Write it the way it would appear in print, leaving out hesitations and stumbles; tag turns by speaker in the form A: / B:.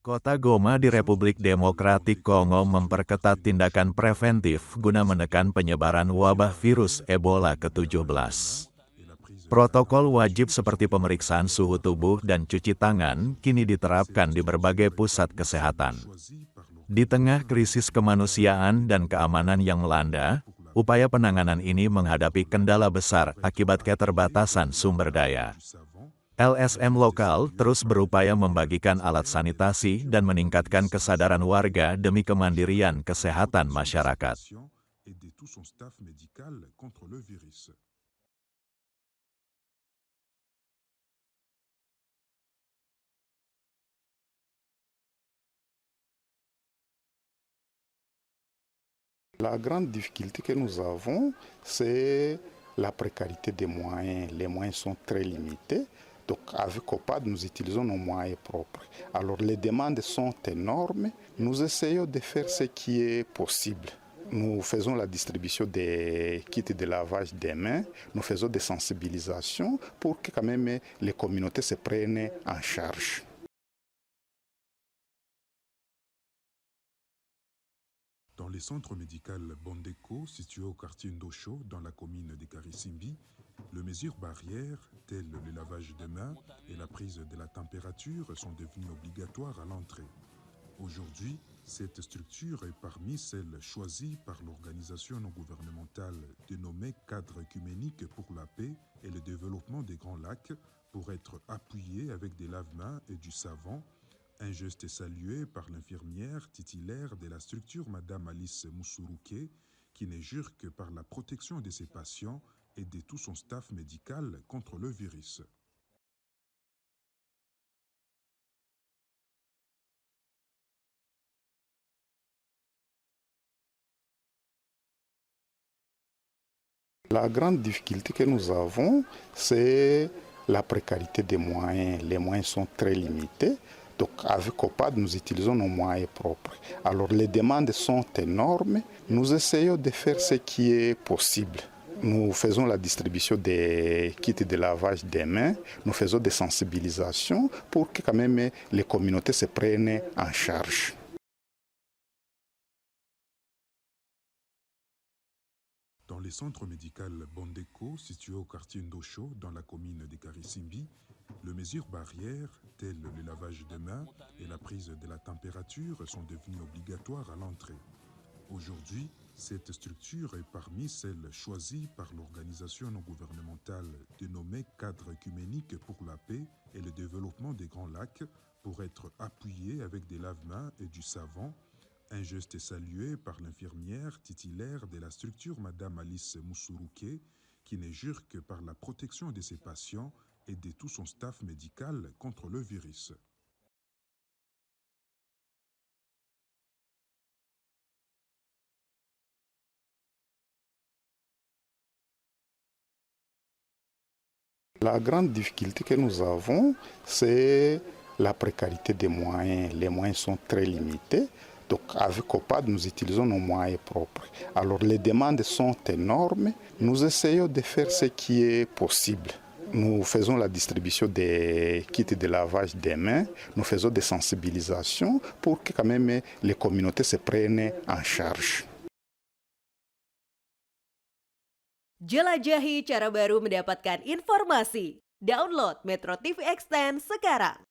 A: Kota Goma di Republik Demokratik Kongo memperketat tindakan preventif guna menekan penyebaran wabah virus Ebola ke-17. Protokol wajib seperti pemeriksaan suhu tubuh dan cuci tangan kini diterapkan di berbagai pusat kesehatan. Di tengah krisis kemanusiaan dan keamanan yang melanda, upaya penanganan ini menghadapi kendala besar akibat keterbatasan sumber daya. LSM lokal terus berupaya membagikan alat sanitasi dan meningkatkan kesadaran warga demi kemandirian kesehatan masyarakat.
B: La grande difficulté que nous avons, c'est la précarité des moyens. Les moyens sont très limités. Donc avec COPAD, nous utilisons nos moyens propres. Alors les demandes sont énormes. Nous essayons de faire ce qui est possible. Nous faisons la distribution des kits de lavage des mains, nous faisons des sensibilisations pour que quand même les communautés se prennent en charge.
C: Dans les centres médicaux Bondeko, situés au quartier Ndosho, dans la commune de Karisimbi, les mesures barrières, telles le lavage des mains et la prise de la température, sont devenues obligatoires à l'entrée. Aujourd'hui, cette structure est parmi celles choisies par l'organisation non gouvernementale dénommée Cadre œcuménique pour la paix et le développement des Grands Lacs pour être appuyée avec des lave-mains et du savon. Un geste salué par l'infirmière titulaire de la structure Madame Alice Moussourouké, qui ne jure que par la protection de ses patients et de tout son staff médical contre le virus.
B: La grande difficulté que nous avons, c'est la précarité des moyens. Les moyens sont très limités. Donc avec COPAD, nous utilisons nos moyens propres. Alors les demandes sont énormes. Nous essayons de faire ce qui est possible. Nous faisons la distribution des kits de lavage des mains, nous faisons des sensibilisations pour que quand même les communautés se prennent en charge.
C: Dans les centres médicaux Bondeko, situés au quartier Ndosho, dans la commune de Karisimbi, les mesures barrières, telles le lavage des mains et la prise de la température, sont devenues obligatoires à l'entrée. Aujourd'hui, cette structure est parmi celles choisies par l'organisation non gouvernementale dénommée Cadre œcuménique pour la paix et le développement des Grands Lacs pour être appuyée avec des lave-mains et du savon. Un geste salué par l'infirmière titulaire de la structure Madame Alice Moussourouké, qui ne jure que par la protection de ses patients et de tout son staff médical contre le virus.
B: La grande difficulté que nous avons, c'est la précarité des moyens. Les moyens sont très limités. Donc avec COPAD, nous utilisons nos moyens propres. Alors les demandes sont énormes. Nous essayons de faire ce qui est possible. Nous faisons la distribution des kits de lavage des mains, nous faisons des sensibilisations pour que quand même les communautés se prennent en charge.
D: Jelajahi cara baru mendapatkan informasi. Download Metro TV Extend sekarang.